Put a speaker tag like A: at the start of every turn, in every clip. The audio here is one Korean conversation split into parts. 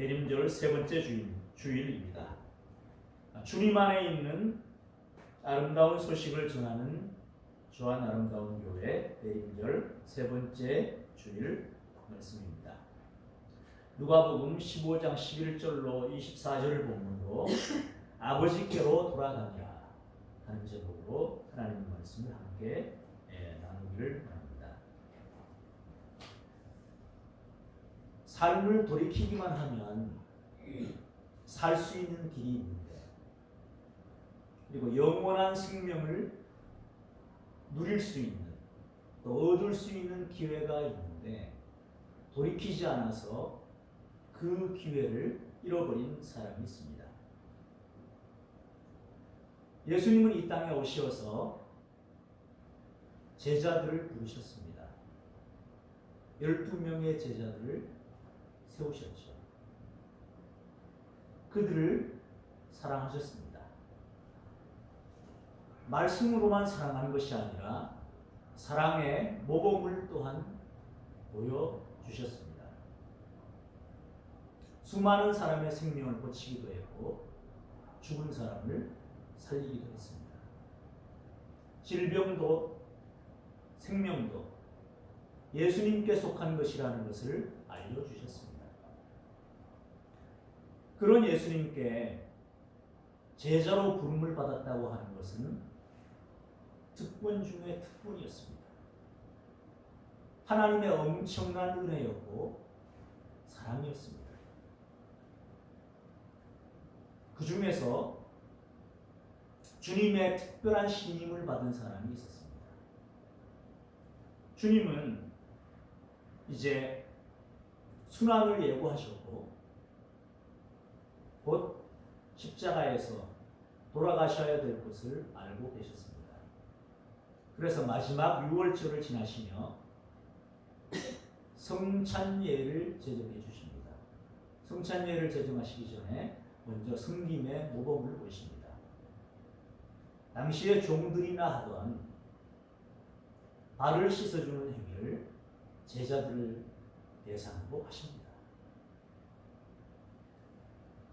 A: 대림절 세 번째 주일입니다. 주님 안에 있는 아름다운 소식을 전하는 주한 아름다운 교회 대림절 세 번째 주일 말씀입니다. 누가복음 15장 11절로 24절을 본문으로 아버지께로 돌아가니라 하는 제목으로 하나님의 말씀을 함께 나누기를 바랍니다. 삶을 돌이키기만 하면 살 수 있는 길이 있는데, 그리고 영원한 생명을 누릴 수 있는, 또 얻을 수 있는 기회가 있는데 돌이키지 않아서 그 기회를 잃어버린 사람이 있습니다. 예수님은 이 땅에 오셔서 제자들을 부르셨습니다. 12명의 제자들을 세우셨죠. 그들을 사랑하셨습니다. 말씀으로만 사랑하는 것이 아니라 사랑의 모범을 또한 보여주셨습니다. 수많은 사람의 생명을 고치기도 했고 죽은 사람을 살리기도 했습니다. 질병도 생명도 예수님께 속한 것이라는 것을 알려주셨습니다. 그런 예수님께 제자로 부름을 받았다고 하는 것은 특권 중의 특권이었습니다. 하나님의 엄청난 은혜였고 사랑이었습니다. 그 중에서 주님의 특별한 신임을 받은 사람이 있었습니다. 주님은 이제 순환을 예고하셨고 곧 십자가에서 돌아가셔야 될 것을 알고 계셨습니다. 그래서 마지막 6월절을 지나시며 성찬예를 제정해 주십니다. 성찬예를 제정하시기 전에 먼저 섬김의 모범을 보십니다. 당시에 종들이나 하던 발을 씻어주는 행위를 제자들을 대상으로 하십니다.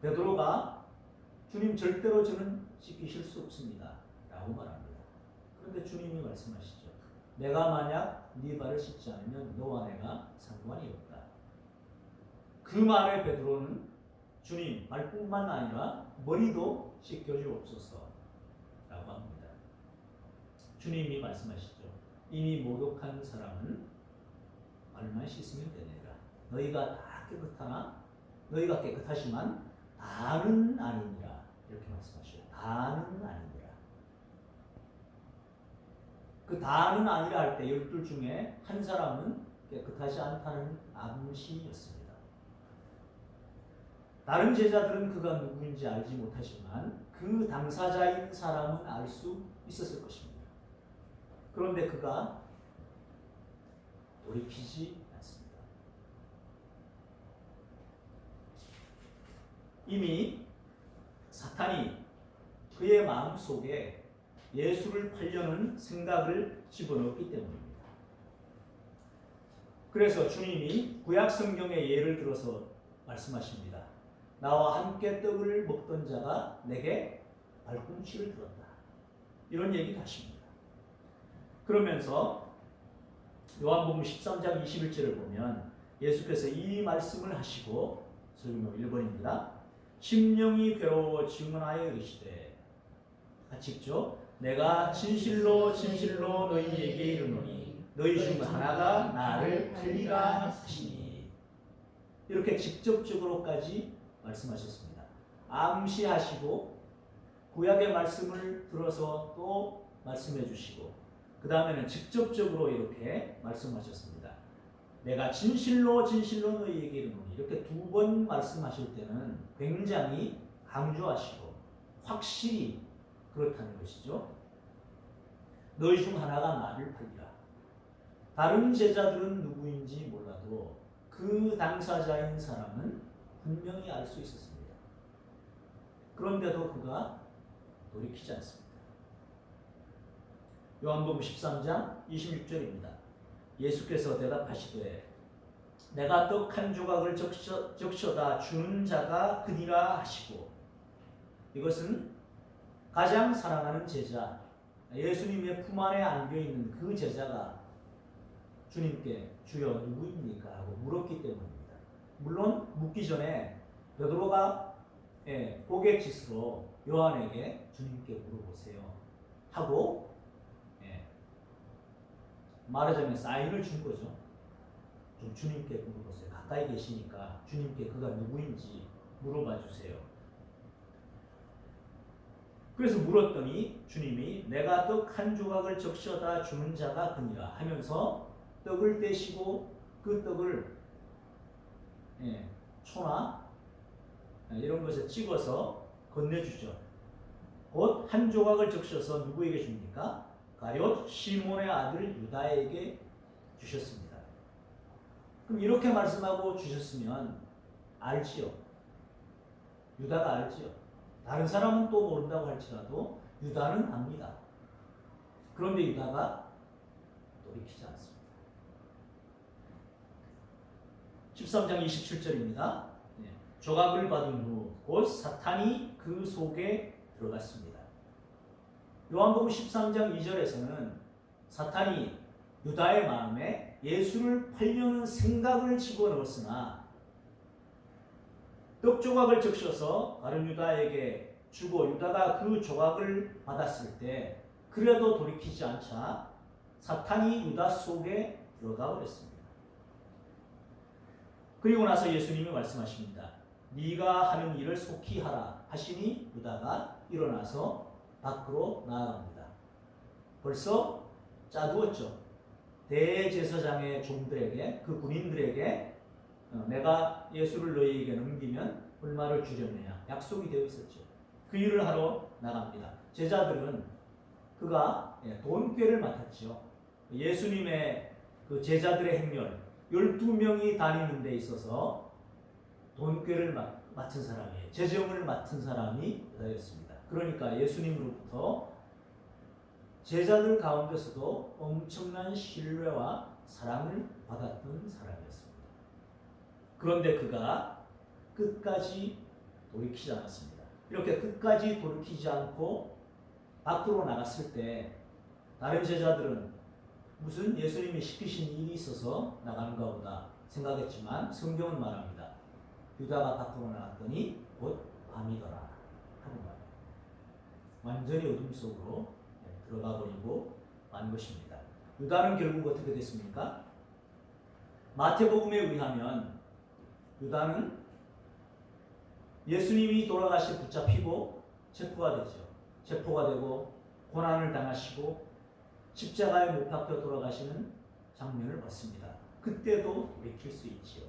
A: 베드로가 주님 절대로 저는 씻기실 수 없습니다 라고 말합니다. 그런데 주님이 말씀하시죠. 내가 만약 네 발을 씻지 않으면 너와 내가 상관이 없다. 그 말에 베드로는 주님 발뿐만 아니라 머리도 씻겨주옵소서 라고 합니다. 주님이 말씀하시죠. 이미 목욕한 사람은 발만 씻으면 되느니라. 너희가 다 깨끗하나 너희가 깨끗하지만 다는 아니니라. 이렇게 말씀하시죠. 다는 아니니라. 그 다는 아니라 할 때 12 중에 한 사람은 깨끗하지 않다는 암시였습니다. 다른 제자들은 그가 누구인지 알지 못하지만 그 당사자인 사람은 알 수 있었을 것입니다. 그런데 그가 돌이키지 않습니다. 이미 사탄이 그의 마음속에 예수를 팔려는 생각을 집어넣었기 때문입니다. 그래서 주님이 구약 성경의 예를 들어서 말씀하십니다. 나와 함께 떡을 먹던 자가 내게 발꿈치를 들었다. 이런 얘기를 하십니다. 그러면서 요한복음 13장 21절을 보면 예수께서 이 말씀을 하시고 설교 1번입니다. 심령이 괴로워 증언하여 이르시되 같이 읽죠. 내가 진실로 진실로 너희에게 이르노니 너희 중 하나가 나를 팔리라 하시니 이렇게 직접적으로까지 말씀하셨습니다. 암시하시고 구약의 말씀을 들어서 또 말씀해 주시고 그 다음에는 직접적으로 이렇게 말씀하셨습니다. 내가 진실로 진실로 너희에게 이르노니 이렇게 두 번 말씀하실 때는 굉장히 강조하시고 확실히 그렇다는 것이죠. 너희 중 하나가 나를 팔리라. 다른 제자들은 누구인지 몰라도 그 당사자인 사람은 분명히 알 수 있었습니다. 그런데도 그가 돌이키지 않습니다. 요한복음 13장 26절입니다. 예수께서 대답하시되 내가 떡 한 조각을 적셔다 주는 자가 그니라 하시고, 이것은 가장 사랑하는 제자, 예수님의 품 안에 안겨있는 그 제자가 주님께 주여 누구입니까? 하고 물었기 때문입니다. 물론 묻기 전에 베드로가 고갯짓으로 요한에게 주님께 물어보세요 하고 말하자면 사인을 준 거죠. 좀 주님께 물어보세요. 가까이 계시니까 주님께 그가 누구인지 물어봐 주세요. 그래서 물었더니 주님이 내가 떡 한 조각을 적셔다 주는 자가 그니라 하면서 떡을 떼시고 그 떡을 초나 이런 것에 찍어서 건네주죠. 곧 한 조각을 적셔서 누구에게 줍니까? 가룟 시몬의 아들 유다에게 주셨습니다. 그럼 이렇게 말씀하고 주셨으면 알지요. 유다가 알지요. 다른 사람은 또 모른다고 할지라도 유다는 압니다. 그런데 유다가 돌이키지 않습니다. 13장 27절입니다. 조각을 받은 후 곧 사탄이 그 속에 들어갔습니다. 요한복음 13장 2절에서는 사탄이 유다의 마음에 예수를 팔려는 생각을 집어넣었으나 떡 조각을 적셔서 가룟 유다에게 주고 유다가 그 조각을 받았을 때 그래도 돌이키지 않자 사탄이 유다 속에 들어가 버렸습니다. 그리고 나서 예수님이 말씀하십니다. 네가 하는 일을 속히 하라 하시니 유다가 일어나서 밖으로 나아갑니다. 벌써 짜두었죠. 대제사장의 종들에게, 그 군인들에게 내가 예수를 너희에게 넘기면 얼마를 주려느냐 약속이 되어 있었죠. 그 일을 하러 나갑니다. 제자들은 그가 돈꾀를 맡았죠. 예수님의 그 제자들의 행렬 12명이 다니는 데 있어서 돈꾀를 맡은 사람이에요. 재정을 맡은 사람이 유다였습니다. 그러니까 예수님으로부터 제자들 가운데서도 엄청난 신뢰와 사랑을 받았던 사람이었습니다. 그런데 그가 끝까지 돌이키지 않았습니다. 이렇게 끝까지 돌이키지 않고 밖으로 나갔을 때 다른 제자들은 무슨 예수님이 시키신 일이 있어서 나가는가 보다 생각했지만 성경은 말합니다. 유다가 밖으로 나갔더니 곧 밤이더라 하는 말이에요. 완전히 어둠 속으로 들어가 버리고 만 것입니다. 유다는 결국 어떻게 됐습니까? 마태복음에 의하면 유다는 예수님이 돌아가시 붙잡히고 체포가 되죠. 체포가 되고 고난을 당하시고 십자가에 못 박혀 돌아가시는 장면을 봤습니다. 그때도 돌이킬 수 있지요.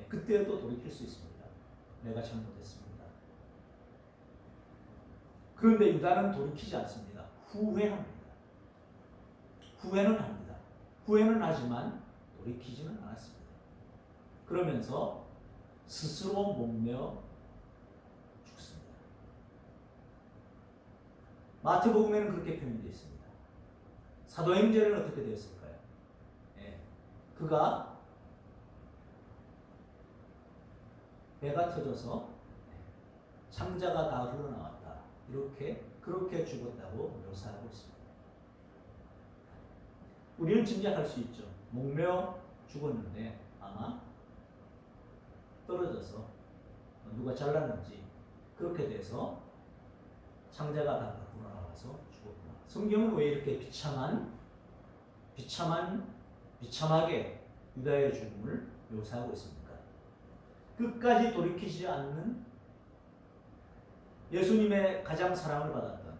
A: 그때도 돌이킬 수 있습니다. 내가 잘못했습니다. 그런데 유다는 돌이키지 않습니다. 후회합니다. 후회는 합니다. 후회는 하지만 돌이키지는 않았습니다. 그러면서 스스로 목매어 죽습니다. 마태복음에는 그렇게 표현되어 있습니다. 사도행전은 어떻게 되었을까요? 그가 배가 터져서 창자가 다 흘러나왔다. 그렇게 죽었다고 묘사하고 있습니다. 우리는 짐작할 수 있죠. 목매어 죽었는데 아마 떨어져서 누가 잘랐는지 그렇게 돼서 창자가 다 밖으로 나와서 죽었구나. 성경은 왜 이렇게 비참하게 유다의 죽음을 묘사하고 있습니까? 끝까지 돌이키지 않는 예수님의 가장 사랑을 받았던,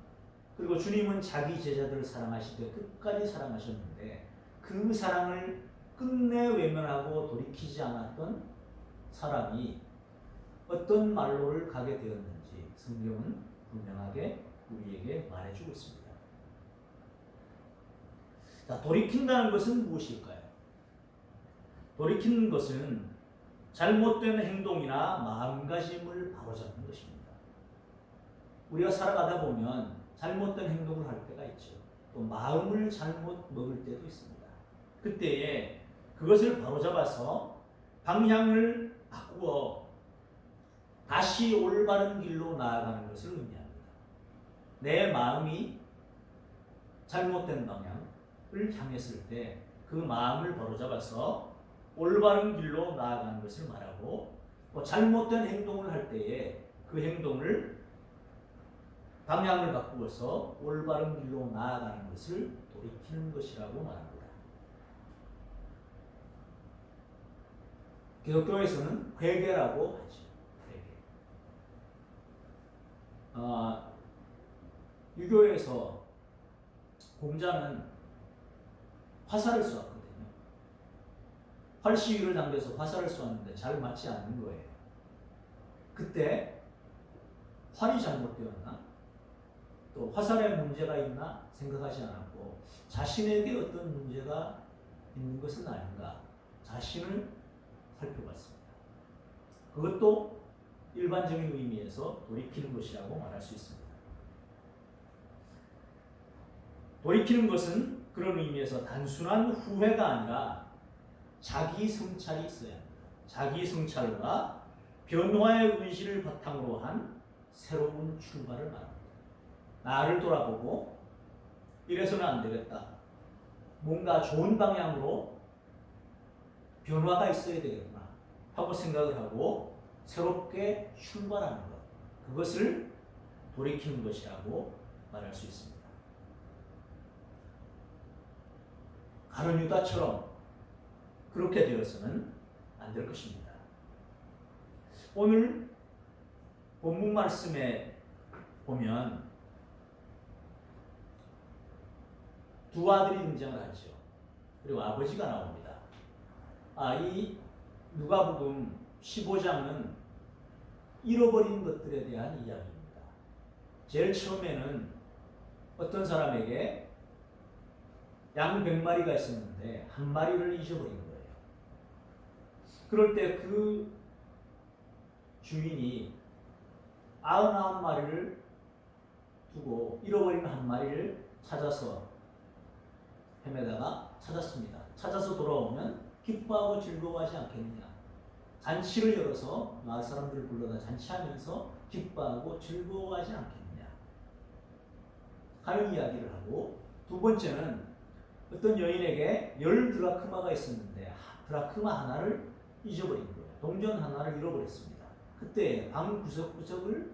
A: 그리고 주님은 자기 제자들을 사랑하시되 끝까지 사랑하셨는데 그 사랑을 끝내 외면하고 돌이키지 않았던 사람이 어떤 말로를 가게 되었는지 성경은 분명하게 우리에게 말해주고 있습니다. 자, 돌이킨다는 것은 무엇일까요? 돌이키는 것은 잘못된 행동이나 마음가짐을 바로잡는 것입니다. 우리가 살아가다 보면 잘못된 행동을 할 때가 있죠. 또 마음을 잘못 먹을 때도 있습니다. 그때에 그것을 바로잡아서 방향을 바꾸어 다시 올바른 길로 나아가는 것을 의미합니다. 내 마음이 잘못된 방향을 향했을 때 그 마음을 바로잡아서 올바른 길로 나아가는 것을 말하고, 또 잘못된 행동을 할 때에 그 행동을 방향을 바꾸어서 올바른 길로 나아가는 것을 돌이키는 것이라고 말합니다. 기독교에서는 회개라고 하죠. 회개. 유교에서 공자는 화살을 쏘았거든요. 활시위를 당겨서 화살을 쏘았는데 잘 맞지 않는 거예요. 그때 활이 잘못되었나? 또 화살에 문제가 있나 생각하지 않았고, 자신에게 어떤 문제가 있는 것은 아닌가 자신을 살펴봤습니다. 그것도 일반적인 의미에서 돌이키는 것이라고 말할 수 있습니다. 돌이키는 것은 그런 의미에서 단순한 후회가 아니라 자기 성찰이 있어야 합니다. 자기 성찰과 변화의 의지를 바탕으로 한 새로운 출발을 말합니다. 나를 돌아보고 이래서는 안 되겠다. 뭔가 좋은 방향으로 변화가 있어야 되겠구나 하고 생각을 하고 새롭게 출발하는 것. 그것을 돌이키는 것이라고 말할 수 있습니다. 가룟 유다처럼 그렇게 되어서는 안 될 것입니다. 오늘 본문 말씀에 보면 두 아들이 등장을 하죠. 그리고 아버지가 나옵니다. 이 누가복음 15장은 잃어버린 것들에 대한 이야기입니다. 제일 처음에는 어떤 사람에게 양 100마리가 있었는데 한 마리를 잊어버린 거예요. 그럴 때 그 주인이 99마리를 두고 잃어버린 한 마리를 찾아서 헤매다가 찾았습니다. 찾아서 돌아오면 기뻐하고 즐거워하지 않겠느냐. 잔치를 열어서 마을 사람들을 불러다 잔치하면서 기뻐하고 즐거워하지 않겠느냐 하는 이야기를 하고, 두 번째는 어떤 여인에게 10드라크마가 있었는데 드라크마 하나를 잊어버린 거예요. 동전 하나를 잃어버렸습니다. 그때 방 구석구석을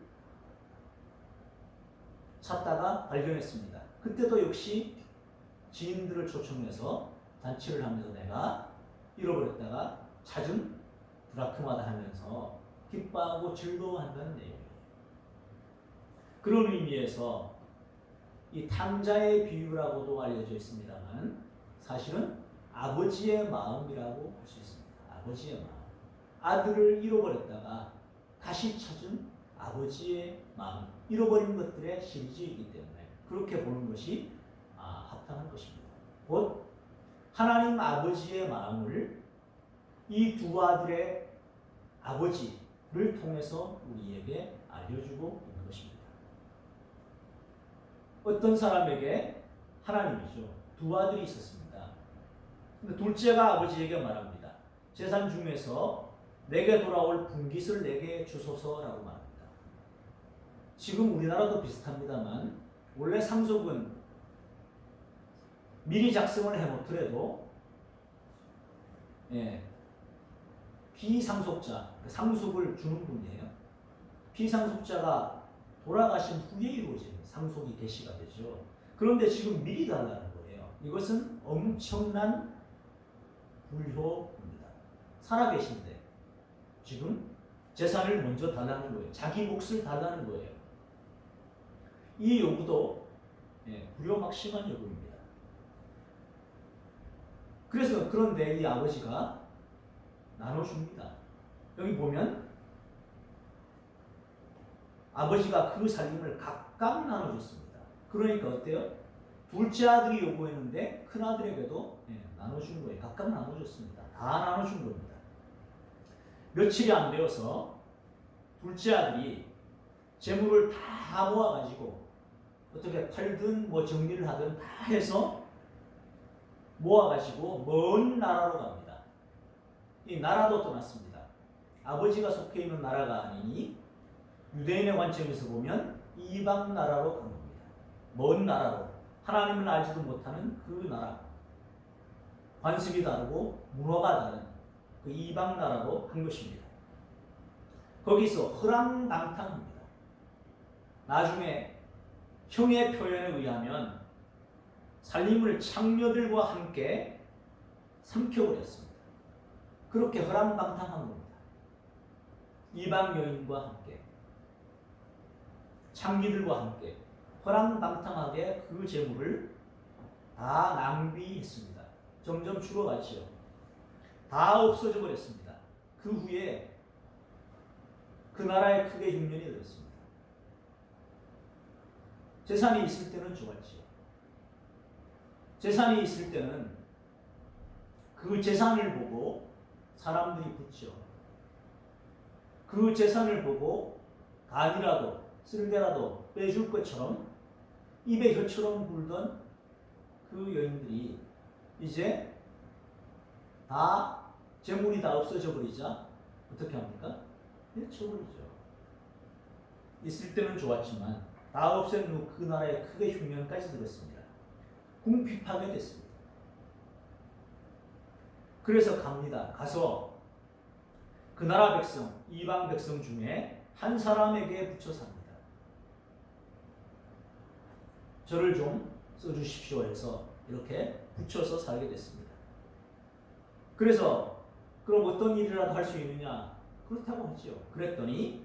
A: 찾다가 발견했습니다. 그때도 역시 지인들을 초청해서 잔치를 하면서 내가 잃어버렸다가 찾은 드라크마다 하면서 기뻐하고 즐거워한다는 내용이에요. 그런 의미에서 이 탕자의 비유라고도 알려져 있습니다만 사실은 아버지의 마음이라고 할 수 있습니다. 아버지의 마음. 아들을 잃어버렸다가 다시 찾은 아버지의 마음. 잃어버린 것들의 시리즈이기 때문에 그렇게 보는 것이 합당한 것입니다. 곧 하나님 아버지의 마음을 이 두 아들의 아버지를 통해서 우리에게 알려주고 있는 것입니다. 어떤 사람에게 하나님이죠. 두 아들이 있었습니다. 근데 둘째가 아버지에게 말합니다. 재산 중에서 내게 돌아올 분깃을 내게 주소서라고 말합니다. 지금 우리나라도 비슷합니다만 원래 상속은 미리 작성을 해놓더라도 비상속자, 상속을 주는 분이에요. 비상속자가 돌아가신 후에 이루어지는 상속이 개시가 되죠. 그런데 지금 미리 달라는 거예요. 이것은 엄청난 불효입니다. 살아계신데 지금 재산을 먼저 달라는 거예요. 자기 몫을 달라는 거예요. 이 요구도 불효 막심한 요구입니다. 그래서 그런데 이 아버지가 나눠줍니다. 여기 보면 아버지가 그 살림을 각각 나눠줬습니다. 그러니까 어때요? 둘째 아들이 요구했는데 큰 아들에게도 나눠준 거예요. 각각 나눠줬습니다. 다 나눠준 겁니다. 며칠이 안 되어서 둘째 아들이 재물을 다 모아가지고 어떻게 팔든 뭐 정리를 하든 다 해서 모아가지고 먼 나라로 갑니다. 이 나라도 떠났습니다. 아버지가 속해 있는 나라가 아니니 유대인의 관점에서 보면 이방 나라로 간 겁니다. 먼 나라로, 하나님을 알지도 못하는 그 나라, 관습이 다르고 문화가 다른 그 이방 나라로 한 것입니다. 거기서 허랑방탕합니다. 나중에 형의 표현에 의하면 살림을 창녀들과 함께 삼켜버렸습니다. 그렇게 허랑방탕한 겁니다. 이방 여인과 함께, 창기들과 함께 허랑방탕하게 그 재물을 다 낭비했습니다. 점점 줄어가지요. 다 없어져 버렸습니다. 그 후에 그 나라에 크게 흉년이 들었습니다. 재산이 있을 때는 좋았지요. 재산이 있을 때는 그 재산을 보고 사람들이 붙죠. 그 재산을 보고 간이라도 쓸개라도 빼줄 것처럼 입에 혀처럼 굴던 그 여인들이 이제 다 재물이 다 없어져 버리자 어떻게 합니까? 쳐버리죠. 있을 때는 좋았지만 다 없앤 후 그 나라에 크게 흉년까지 들었습니다. 궁핍하게 됐습니다. 그래서 갑니다. 가서 그 나라 백성, 이방 백성 중에 한 사람에게 붙여 삽니다. 저를 좀 써주십시오 해서 이렇게 붙여서 살게 됐습니다. 그래서 그럼 어떤 일이라도 할 수 있느냐? 그렇다고 하죠. 그랬더니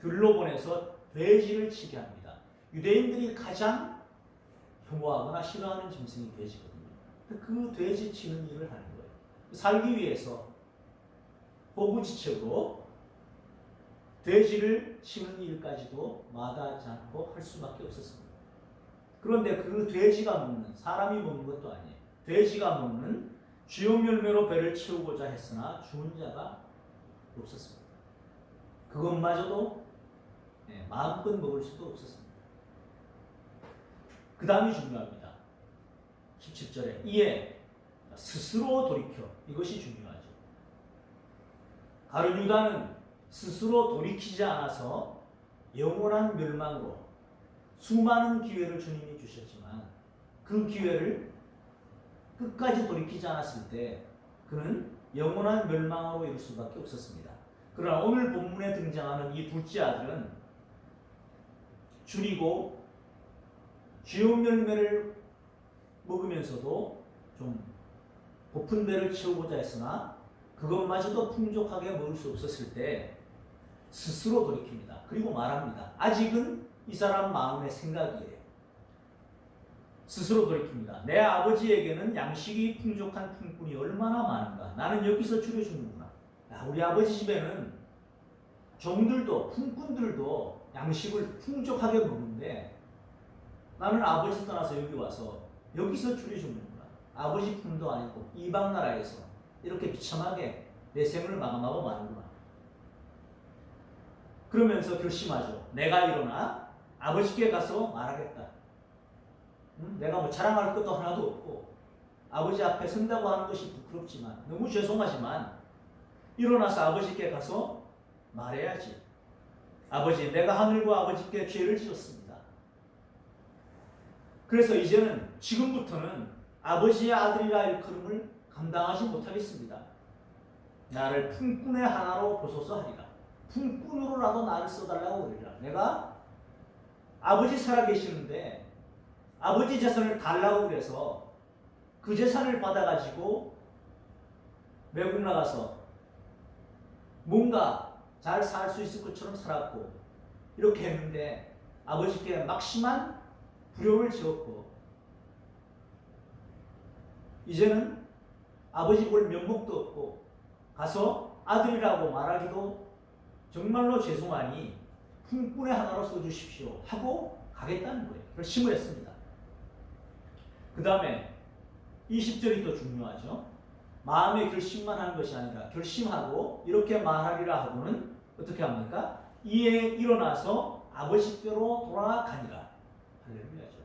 A: 들로 보내서 돼지를 치게 합니다. 유대인들이 가장 혐오하거나 싫어하는 짐승이 돼지거든요. 그 돼지 치는 일을 하는 거예요. 살기 위해서 호구지책으로 돼지를 치는 일까지도 마다하지 않고 할 수밖에 없었습니다. 그런데 그 돼지가 먹는, 사람이 먹는 것도 아니에요. 돼지가 먹는 주용 열매로 배를 채우고자 했으나 주은 자가 없었습니다. 그것마저도 마음껏 먹을 수도 없었습니다. 그 다음이 중요합니다. 17절에 이에 스스로 돌이켜, 이것이 중요하죠. 가룟 유다는 스스로 돌이키지 않아서 영원한 멸망으로 수많은 기회를 주님이 주셨지만 그 기회를 끝까지 돌이키지 않았을 때 그는 영원한 멸망으로 이를 수밖에 없었습니다. 그러나 오늘 본문에 등장하는 이 둘째 아들은 줄이고 주용 열매를 먹으면서도 좀 고픈 배를 채우고자 했으나 그것마저도 풍족하게 먹을 수 없었을 때 스스로 돌이킵니다. 그리고 말합니다. 아직은 이 사람 마음의 생각이에요. 스스로 돌이킵니다. 내 아버지에게는 양식이 풍족한 품꾼이 얼마나 많은가. 나는 여기서 줄여주는구나. 우리 아버지 집에는 종들도 품꾼들도 양식을 풍족하게 먹는데 나는 아버지 떠나서 여기 와서 여기서 줄여주는구나. 아버지 품도 아니고 이방 나라에서 이렇게 비참하게 내 생을 마감하고 마는구나. 그러면서 결심하죠. 내가 일어나 아버지께 가서 말하겠다. 내가 뭐 자랑할 것도 하나도 없고 아버지 앞에 선다고 하는 것이 부끄럽지만 너무 죄송하지만 일어나서 아버지께 가서 말해야지. 아버지, 내가 하늘과 아버지께 죄를 지었습니다. 그래서 이제는 지금부터는 아버지의 아들이라 일컬음을 감당하지 못하겠습니다. 나를 품꾼의 하나로 보소서 하리라. 품꾼으로라도 나를 써달라고 그러리라. 내가 아버지 살아계시는데 아버지 재산을 달라고 그래서 그 재산을 받아가지고 외국 나가서 뭔가 잘 살 수 있을 것처럼 살았고 이렇게 했는데 아버지께 막심한 불효를 지었고 이제는 아버지 볼 면목도 없고 가서 아들이라고 말하기도 정말로 죄송하니 품꾼의 하나로 써주십시오 하고 가겠다는 거예요. 결심을 했습니다. 그 다음에 20절이 또 중요하죠. 마음의 결심만 하는 것이 아니라 결심하고 이렇게 말하리라 하고는 어떻게 합니까? 이에 일어나서 아버지께로 돌아가니라. 할렐루야죠.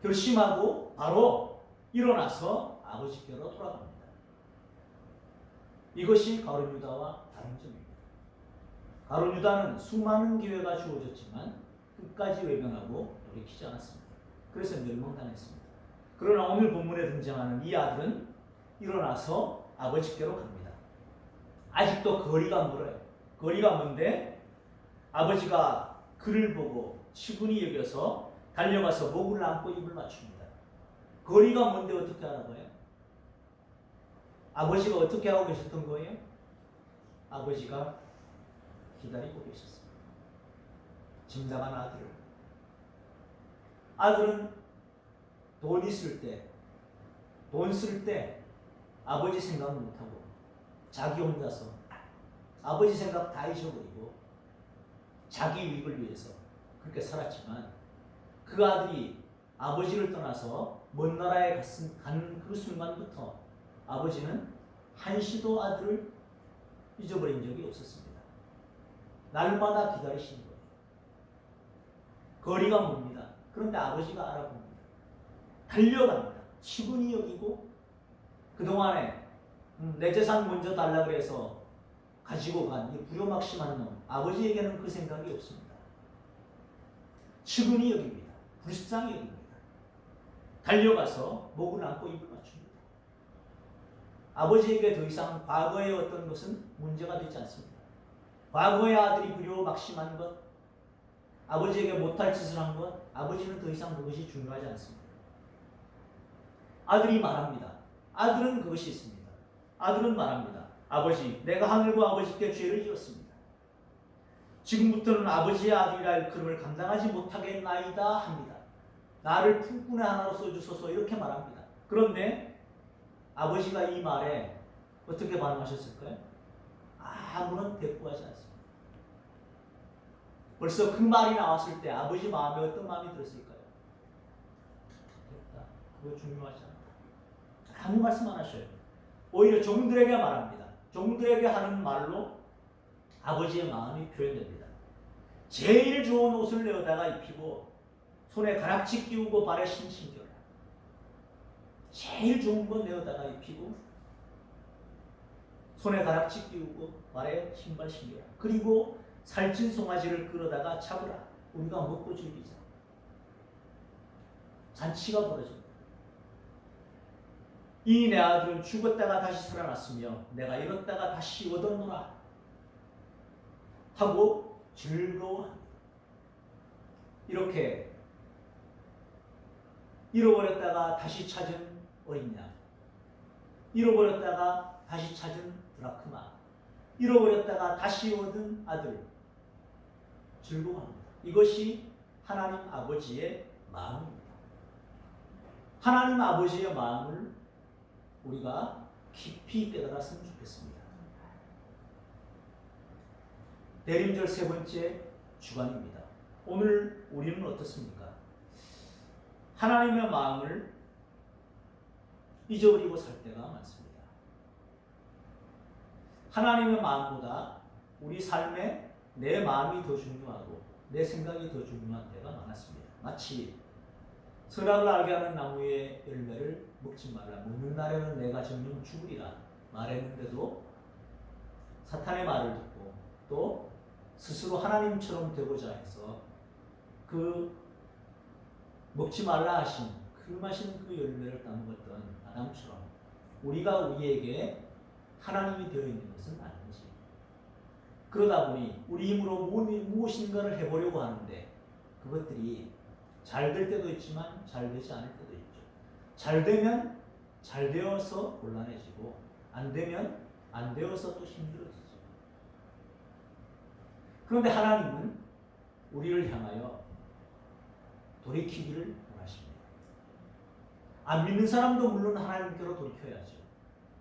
A: 결심하고 바로 일어나서 아버지께로 돌아갑니다. 이것이 가룟 유다와 다른 점입니다. 가룟 유다는 수많은 기회가 주어졌지만 끝까지 외면하고 돌이키지 않았습니다. 그래서 멸망당했습니다. 그러나 오늘 본문에 등장하는 이 아들은 일어나서 아버지께로 갑니다. 아직도 거리가 멀어요. 거리가 먼데 아버지가 그를 보고 치근히 여겨서 달려가서 목을 안고 입을 맞춥니다. 거리가 먼데 어떻게 알아봐요? 아버지가 어떻게 하고 계셨던 거예요? 아버지가 기다리고 계셨습니다. 짐당한 아들을. 아들은 돈 있을 때, 돈 쓸 때 아버지 생각 못하고 자기 혼자서 아버지 생각 다 잊어버리고 자기 이익을 위해서 그렇게 살았지만 그 아들이 아버지를 떠나서 먼 나라에 간 그 순간부터 아버지는 한시도 아들을 잊어버린 적이 없었습니다. 날마다 기다리시는 거예요. 거리가 멉니다. 그런데 아버지가 알아봅니다. 달려갑니다. 치근히 여기고 그동안에 내 재산 먼저 달라 그래서 가지고 간 이 불효막심한 놈, 아버지에게는 그 생각이 없습니다. 치근히 여깁니다. 불쌍히 여깁니다. 달려가서 목을 안고 입을 맞춥니다. 아버지에게 더 이상 과거의 어떤 것은 문제가 되지 않습니다. 과거의 아들이 불효막심한 것, 아버지에게 못할 짓을 한 것, 아버지는 더 이상 그것이 중요하지 않습니다. 아들이 말합니다. 아들은 그것이 있습니다. 아들은 말합니다. 아버지, 내가 하늘과 아버지께 죄를 지었습니다. 지금부터는 아버지의 아들이라 일컬음을 감당하지 못하겠나이다 합니다. 나를 품꾼의 하나로 써주소서 이렇게 말합니다. 그런데 아버지가 이 말에 어떻게 반응하셨을까요? 아무런 대꾸하지 않습니다. 벌써 그 말이 나왔을 때 아버지 마음에 어떤 마음이 들었을까요? 됐다. 그거 중요하지 않다. 아무 말씀 안 하셔요. 오히려 종들에게 말합니다. 종들에게 하는 말로 아버지의 마음이 표현됩니다. 제일 좋은 옷을 내어다가 입히고 손에 가락지 끼우고 발에 신신겨라. 제일 좋은 거 내어다가 입히고 손에 가락지 끼우고 발에 신발 신겨라. 그리고 살찐 송아지를 끌어다가 잡으라. 우리가 먹고 즐기자. 잔치가 벌어집니다. 이 내 아들은 죽었다가 다시 살아났으며 내가 잃었다가 다시 얻었노라 하고 즐거워합니다. 이렇게 잃어버렸다가 다시 찾은 어린 양, 잃어버렸다가 다시 찾은 드라크마, 잃어버렸다가 다시 얻은 아들, 즐거워합니다. 이것이 하나님 아버지의 마음입니다. 하나님 아버지의 마음을 우리가 깊이 깨달았으면 좋겠습니다. 대림절 세 번째 주간입니다. 오늘 우리는 어떻습니까? 하나님의 마음을 잊어버리고 살 때가 많습니다. 하나님의 마음보다 우리 삶에 내 마음이 더 중요하고 내 생각이 더 중요한 때가 많았습니다. 마치 선악을 알게 하는 나무의 열매를 먹지 말라. 먹는 날에는 내가 정녕 죽으리라 말했는데도 사탄의 말을 듣고 또 스스로 하나님처럼 되고자 해서 그 먹지 말라 하신 금하신 그 열매를 따먹었던 아담처럼 우리가 우리에게 하나님이 되어 있는 것은 아닌지, 그러다 보니 우리 힘으로 무엇인가를 해보려고 하는데 그것들이 잘 될 때도 있지만 잘 되지 않을 때도 있죠. 잘 되면 잘 되어서 곤란해지고 안 되면 안 되어서 또 힘들어지죠. 그런데 하나님은 우리를 향하여 돌이키기를 원하십니다. 안 믿는 사람도 물론 하나님께로 돌이켜야죠.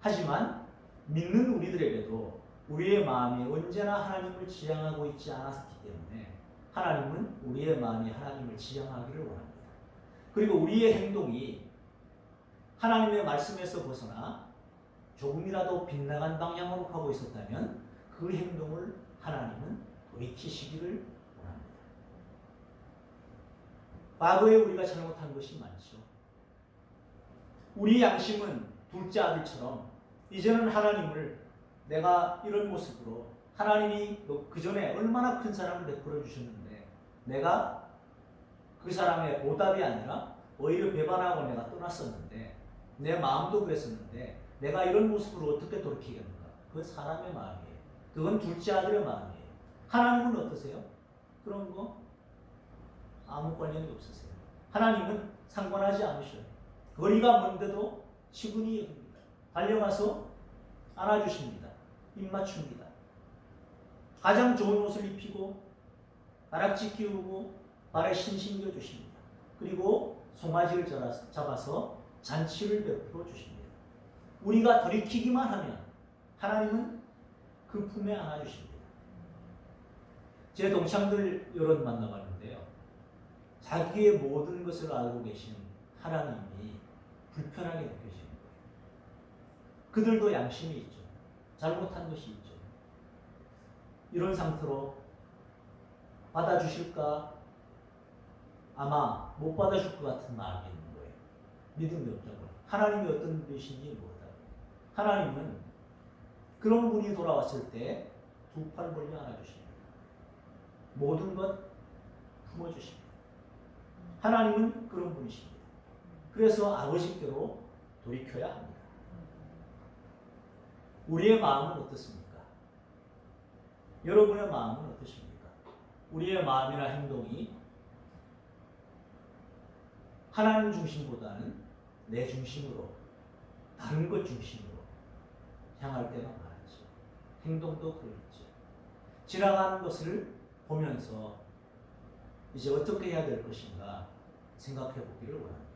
A: 하지만 믿는 우리들에게도 우리의 마음이 언제나 하나님을 지향하고 있지 않았기 때문에 하나님은 우리의 마음이 하나님을 지향하기를 원합니다. 그리고 우리의 행동이 하나님의 말씀에서 벗어나 조금이라도 빗나간 방향으로 가고 있었다면 그 행동을 하나님은 돌이키시기를 원합니다. 과거에 우리가 잘못한 것이 많죠. 우리 양심은 둘째 아들처럼 이제는 하나님을 내가 이런 모습으로 하나님이 그 전에 얼마나 큰 사랑을 베풀어 주셨는데 내가 그 사랑의 보답이 아니라 오히려 배반하고 내가 떠났었는데 내 마음도 그랬었는데 내가 이런 모습으로 어떻게 돌이키겠는가? 그건 사람의 마음이에요. 그건 둘째 아들의 마음이에요. 하나님은 어떠세요? 그런 거 아무 관련이 없으세요. 하나님은 상관하지 않으셔요. 거리가 먼데도 치근히 여깁니다. 달려가서 안아주십니다. 입 맞춥니다. 가장 좋은 옷을 입히고 가락지 끼우고 발에 신신겨 주십니다. 그리고 송아지를 잡아서 잔치를 베풀어 주십니다. 우리가 돌이키기만 하면 하나님은 그 품에 안아주십니다. 제 동창들 여럿 만나봤는데요. 자기의 모든 것을 알고 계신 하나님이 불편하게 느껴지는 거예요. 그들도 양심이 있죠. 잘못한 것이 있죠. 이런 상태로 받아주실까? 아마 못 받아줄 것 같은 마음이 있는 거예요. 믿음이 없다고. 하나님이 어떤 분이신지 모르다. 하나님은 그런 분이 돌아왔을 때 두 팔 벌려 안아주십니다. 모든 것 품어주십니다. 하나님은 그런 분이십니다. 그래서 아버지께로 돌이켜야 합니다. 우리의 마음은 어떻습니까? 여러분의 마음은 어떠십니까? 우리의 마음이나 행동이 하나님 중심보다는 내 중심으로, 다른 것 중심으로 향할 때가 많았죠. 행동도 그렇죠. 지나가는 것을 보면서 이제 어떻게 해야 될 것인가 생각해 보기를 원합니다.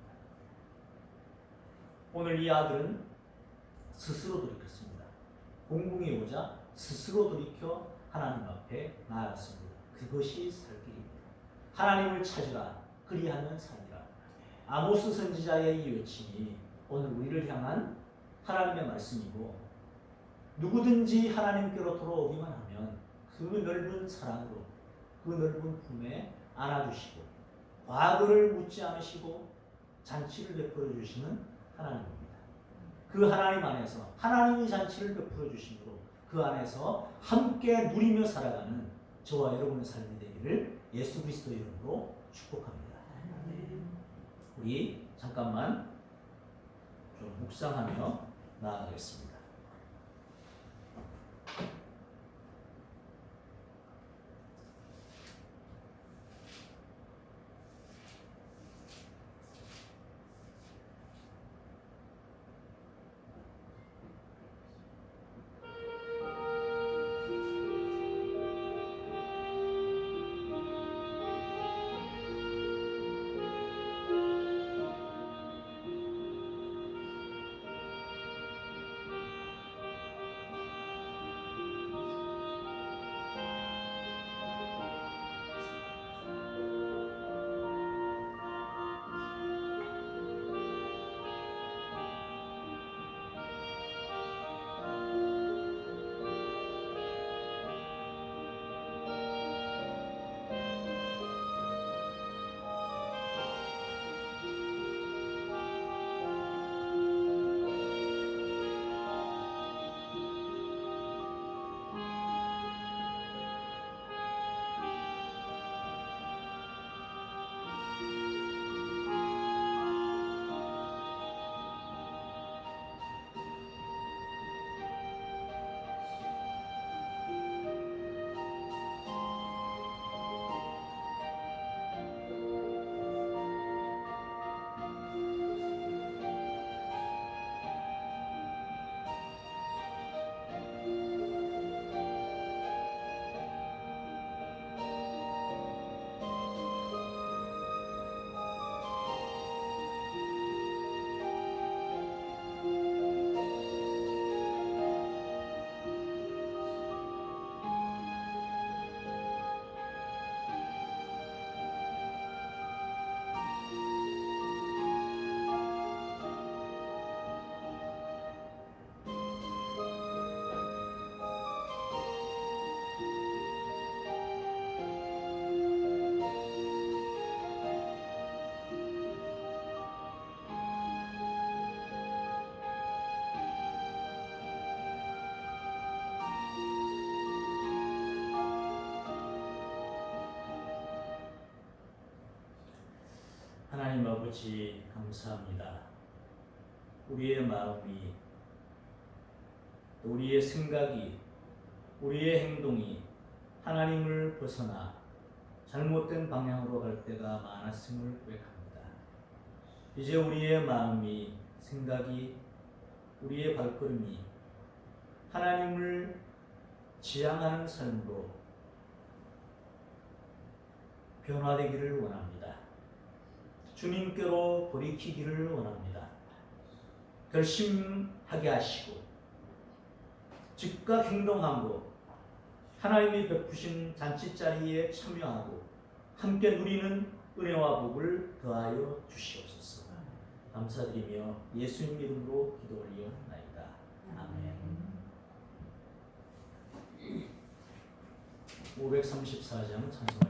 A: 오늘 이 아들은 스스로 돌이켰습니다. 공궁이 오자 스스로 돌이켜 하나님 앞에 나아갔습니다. 그것이 살 길입니다. 하나님을 찾으라, 그리하면 살리라. 아모스 선지자의 이 외침이 오늘 우리를 향한 하나님의 말씀이고, 누구든지 하나님께로 돌아오기만 하면 그 넓은 사랑으로, 그 넓은 품에 안아주시고 과거를 묻지 않으시고 잔치를 베풀어 주시는 하나님입니다. 그 하나님 안에서 하나님의 잔치를 베풀어 주심으로 그 안에서 함께 누리며 살아가는 저와 여러분의 삶이 되기를 예수 그리스도 이름으로 축복합니다. 우리 잠깐만 좀 묵상하며 나아가겠습니다. 아버지 감사합니다. 우리의 마음이, 우리의 생각이, 우리의 행동이 하나님을 벗어나 잘못된 방향으로 갈 때가 많았음을 고백합니다. 이제 우리의 마음이, 생각이, 우리의 발걸음이 하나님을 지향하는 삶으로 변화되기를 원합니다. 주님께로 돌이키기를 원합니다. 결심하게 하시고 즉각 행동하고 하나님이 베푸신 잔치자리에 참여하고 함께 누리는 은혜와 복을 더하여 주시옵소서. 감사드리며 예수님 이름으로 기도 올리옵나이다. 아멘. 534장 찬송하십니다.